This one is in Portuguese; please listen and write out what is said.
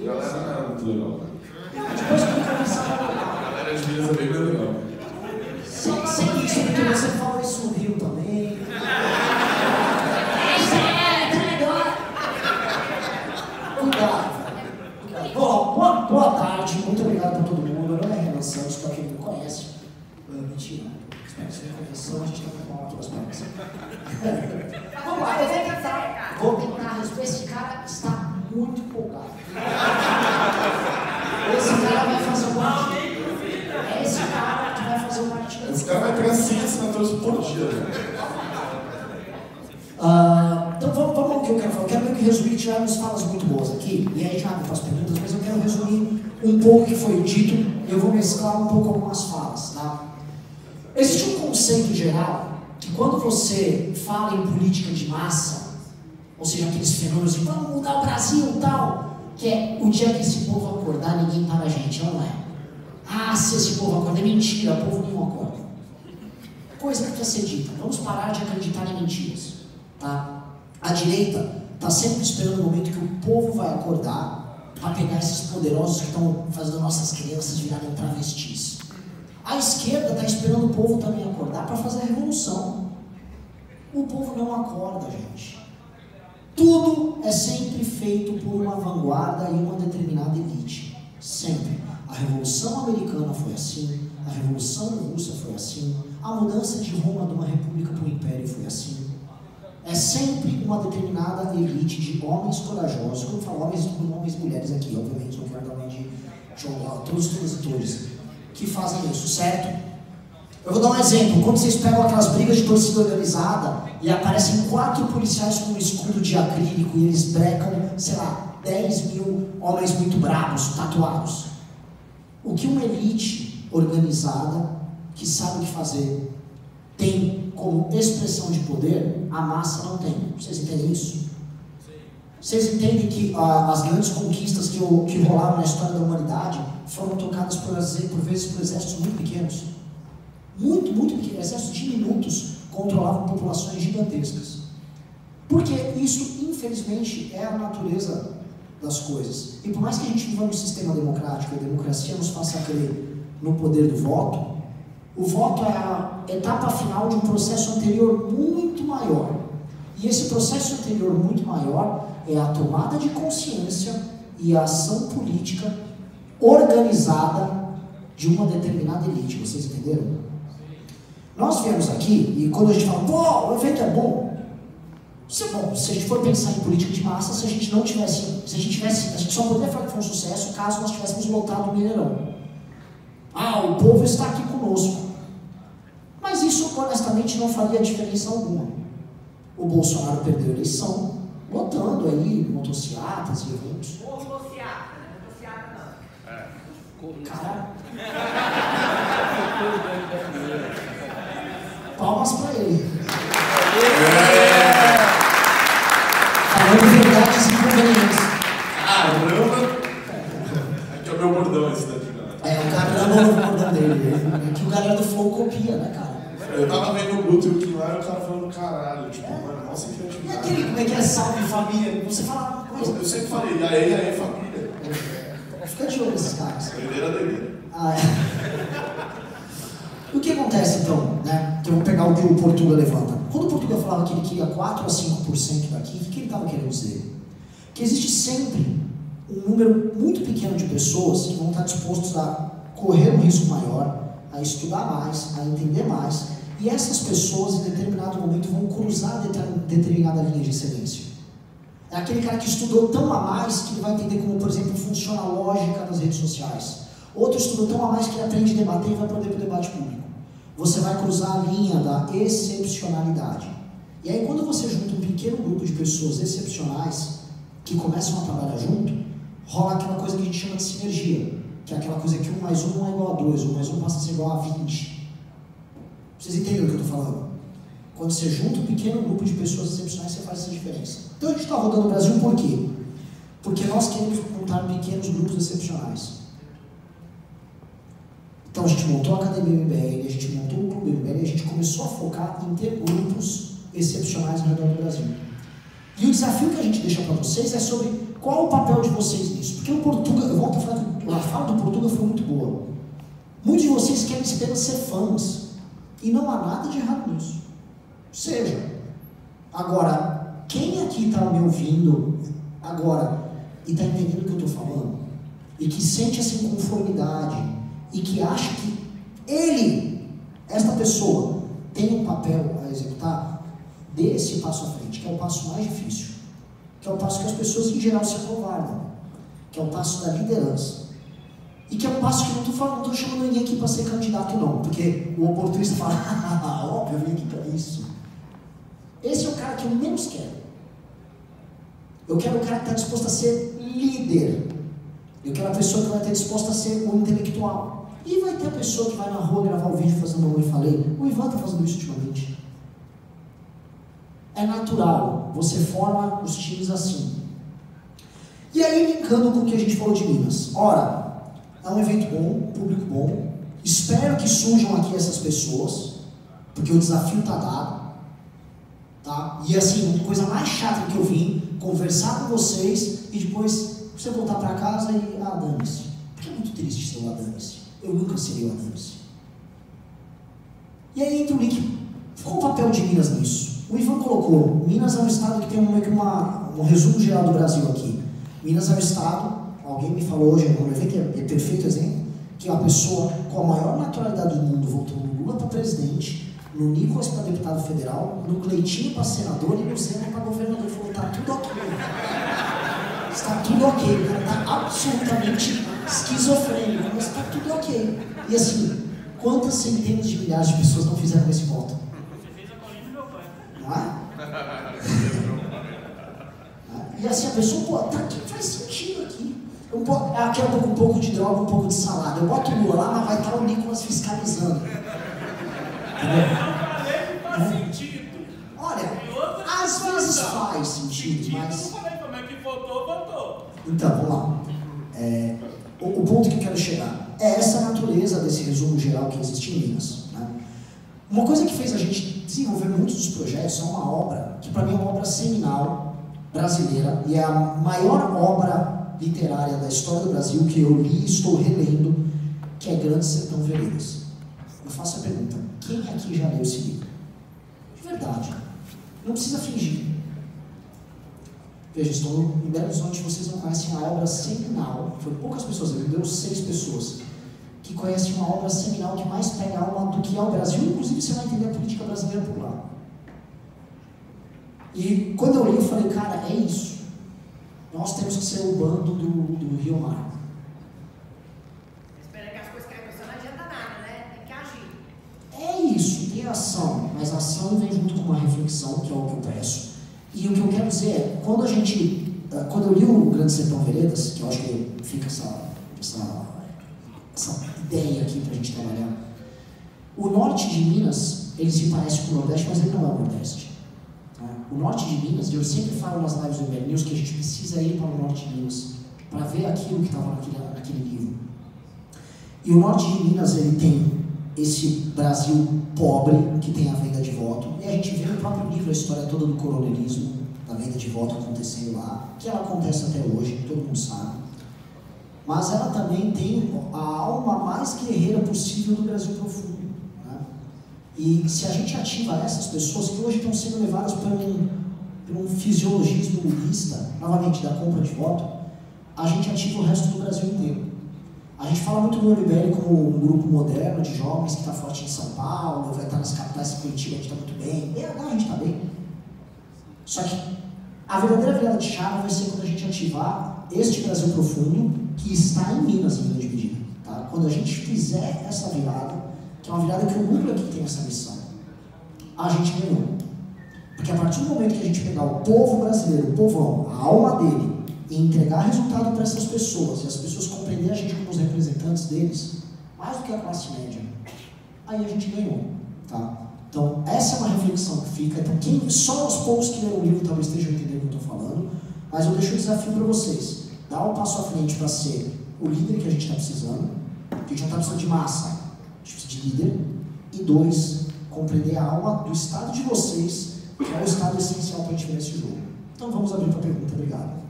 galera não era muito legal, né? Depois que eu começava A galera de Minas é bem mais legal. sem isso, porque você fala isso no Rio também. Cuidado. Bom, boa tarde, muito obrigado por todo mundo. Meu nome é Renan Santos, para quem não me conhece. Mentira, espero que você me conheça, a gente tem que falar todas as partes. Vamos lá, eu vou tentar resolver. Esse cara está muito empolgado. Esse cara vai fazer um partido. É esse cara que vai fazer um partido. Esse cara vai pegar 100 assinaturas por dia, né? Então vamos ao que eu quero falar. Eu quero meio que resumir, tirar umas falas muito boas aqui. E aí já me faço perguntas, mas eu quero resumir um pouco o que foi dito. Eu vou mesclar um pouco algumas falas, tá? Existe um conceito geral que quando você fala em política de massa, ou seja, aqueles fenômenos de vamos mudar o Brasil e tal, que é o dia que esse povo acordar, ninguém para a gente, não é? Ah, se esse povo acordar, é mentira, o povo nenhum acorda. Coisa que quer ser dita, vamos parar de acreditar em mentiras, tá? A direita está sempre esperando o momento que o povo vai acordar para pegar esses poderosos que estão fazendo nossas crianças virarem travestis. A esquerda está esperando o povo também acordar para fazer a revolução. O povo não acorda, gente. Tudo é sempre feito por uma vanguarda e uma determinada elite. Sempre. A Revolução Americana foi assim, a Revolução Russa foi assim, a mudança de Roma de uma república para um império foi assim. É sempre uma determinada elite de homens corajosos, quando eu falo homens e mulheres aqui, obviamente, não quero dar nome de jogar todos os opositores, que fazem isso, certo? Eu vou dar um exemplo. Quando vocês pegam aquelas brigas de torcida organizada e aparecem 4 policiais com um escudo de acrílico e eles brecam, sei lá, 10 mil homens muito bravos, tatuados. O que uma elite organizada, que sabe o que fazer, tem como expressão de poder, a massa não tem. Vocês entendem isso? Vocês entendem que as grandes conquistas que rolaram na história da humanidade foram tocadas por vezes por exércitos muito pequenos? Muito pequenos. Exércitos diminutos controlavam populações gigantescas. Porque isso, infelizmente, é a natureza das coisas. E por mais que a gente viva num sistema democrático, a democracia nos faça crer no poder do voto, o voto é a etapa final de um processo anterior muito maior. E esse processo anterior muito maior é a tomada de consciência e a ação política organizada de uma determinada elite. Vocês entenderam? Nós viemos aqui e quando a gente fala, pô, o evento é bom. Isso é bom. Se a gente for pensar em política de massa, a gente só poderia falar que foi um sucesso caso nós tivéssemos lotado o Mineirão. Ah, o povo está aqui conosco. Mas isso, honestamente, não faria diferença alguma. O Bolsonaro perdeu a eleição, lotando aí motocicletas e eventos. Motocicleta não. Cara. Palmas pra ele. Falando verdades e inconvenientes. Caramba! Aqui é o meu bordão esse daqui, galera. O caramba é o bordão dele. É que o galera do Flow copia, né, cara? Eu tava vendo o Guto e o Kim lá e o cara falando caralho, tipo, mano, nossa E criatividade. aquele, como é que é salve família? Você fala uma coisa. Eu sempre falei, e aí, família. Fica de olho nesses caras. Doideira. O que acontece então, né? Que eu vou pegar o que o Portuga levanta. Quando o Portuga falava que ele queria 4 a 5% daqui, o que ele estava querendo dizer? Que existe sempre um número muito pequeno de pessoas que vão estar dispostos a correr um risco maior, a estudar mais, a entender mais, e essas pessoas em determinado momento vão cruzar determinada linha de excelência. É aquele cara que estudou tão a mais que ele vai entender como, por exemplo, funciona a lógica das redes sociais. Outro estudou tão a mais que ele aprende a debater e vai poder para o debate público. Você vai cruzar a linha da excepcionalidade. E aí quando você junta um pequeno grupo de pessoas excepcionais que começam a trabalhar junto, rola aquela coisa que a gente chama de sinergia, que é aquela coisa que 1 mais 1 não é igual a 2, 1 mais 1 passa a ser igual a 20. Vocês entendem o que eu estou falando? Quando você junta um pequeno grupo de pessoas excepcionais, você faz essa diferença. Então a gente está rodando o Brasil por quê? Porque nós queremos montar pequenos grupos excepcionais. Então a gente montou a Academia MBL, a gente montou o Clube MBL e a gente começou a focar em ter grupos excepcionais ao redor do Brasil. E o desafio que a gente deixa para vocês é sobre Qual o papel de vocês nisso? Porque o Portuga, eu volto a falar que a fala do Portuga foi muito boa. Muitos de vocês querem apenas ser fãs, e não há nada de errado nisso. Seja. Agora, quem aqui está me ouvindo agora e está entendendo o que eu estou falando, e que sente essa inconformidade, e que acha que esta pessoa, tem um papel a executar, dê esse passo à frente, que é o passo mais difícil, que é o passo que as pessoas em geral se acovardam, que é o passo da liderança, e que é um passo que não estou chamando ninguém aqui para ser candidato não, porque o oportunista fala, óbvio, eu vim aqui para isso. Esse é o cara que eu menos quero. Eu quero o cara que está disposto a ser líder. Eu quero a pessoa que vai estar disposta a ser um intelectual. E vai ter a pessoa que vai na rua gravar o vídeo fazendo como eu falei. O Ivan está fazendo isso ultimamente. É natural. Você forma os times assim. E aí, linkando com o que a gente falou de Minas. Ora, é um evento bom, público bom. Espero que surjam aqui essas pessoas, porque o desafio está dado. Tá? E assim, a coisa mais chata que eu vim, conversar com vocês e depois você voltar para casa e dane-se. Porque é muito triste ser o dane-se. Eu nunca seria o dane-se. E aí entra o link. Qual o papel de Minas nisso? O Ivan colocou, Minas é um estado que tem um resumo geral do Brasil aqui. Minas é um estado, alguém me falou hoje no evento, é perfeito exemplo, que é uma pessoa com a maior naturalidade do mundo voltou no Lula para presidente, no Nicolas para deputado federal, no Cleitinho para senador e no Zema para governador. Ele falou, tá tudo ok. Está tudo ok. O cara está absolutamente esquizofrênico, mas está tudo ok. E assim, quantas centenas de milhares de pessoas não fizeram esse voto? Você fez a colinha do meu pai. Não é? E assim, a pessoa, pô, tá aqui, faz sentido aqui. Aqui eu tô com um pouco de droga, um pouco de salada. Eu boto o Lula lá, mas vai estar o Nicolas fiscalizando. Faz sentido. Olha, às vezes faz sentido, mas... Eu não falei como é que votou. Então, vamos lá. O ponto que eu quero chegar é essa natureza desse resumo geral que existe em Minas. Né? Uma coisa que fez a gente desenvolver muitos dos projetos é uma obra, que para mim é uma obra seminal brasileira, e é a maior obra literária da história do Brasil que eu li e estou relendo, que é Grande Sertão Veredas. Eu faço a pergunta, quem aqui já leu esse livro? De verdade. Não precisa fingir. Veja, estou em Belo Horizonte, vocês não conhecem uma obra seminal, foi poucas pessoas, ele deu 6 pessoas, que conhecem uma obra seminal que mais pega a alma do que é o Brasil, inclusive você vai entender a política brasileira por lá. E quando eu li, eu falei, cara, é isso. Nós temos que ser o bando do Rio Mar. Espera que as coisas caem, você não adianta nada, né? Tem que agir. É isso, tem ação, mas a ação vem junto com uma reflexão, que é o que eu peço. E o que eu quero dizer é, quando eu li o Grande Sertão Veredas, que eu acho que fica essa ideia aqui para a gente trabalhar, o norte de Minas, ele se parece com o Nordeste, mas ele não é o Nordeste. Tá? O norte de Minas, eu sempre falo nas lives do MBL News que a gente precisa ir para o norte de Minas, para ver aquilo que estava naquele livro. E o norte de Minas, ele tem esse Brasil pobre, que tem a venda de voto, e a gente vê no próprio livro a história toda do coronelismo, da venda de voto acontecendo lá, que ela acontece até hoje, todo mundo sabe. Mas ela também tem a alma mais guerreira possível do Brasil profundo. Né? E se a gente ativa essas pessoas que hoje estão sendo levadas por um fisiologismo lulista, novamente, da compra de voto, a gente ativa o resto do Brasil inteiro. A gente fala muito do MBL como um grupo moderno de jovens que está forte em São Paulo, vai estar nas capitais de Curitiba, a gente está muito bem. BH a gente está bem. Só que a verdadeira virada de chave vai ser quando a gente ativar este Brasil profundo que está em Minas em grande medida. Tá? Quando a gente fizer essa virada, que é uma virada que o núcleo aqui tem essa missão, a gente ganhou. Porque a partir do momento que a gente pegar o povo brasileiro, o povão, a alma dele, e entregar resultado para essas pessoas, e as pessoas compreenderem a gente como os representantes deles, mais do que a classe média, aí a gente ganhou, tá? Então, essa é uma reflexão que fica. Então, só os poucos que leram o livro talvez estejam entendendo o que eu estou falando, mas eu deixo o desafio para vocês. Dá um passo à frente para ser o líder que a gente está precisando, a gente não está precisando de massa, a gente precisa de líder, e 2, compreender a alma do estado de vocês, que é o estado essencial para a gente ver esse jogo. Então, vamos abrir para a pergunta. Obrigado.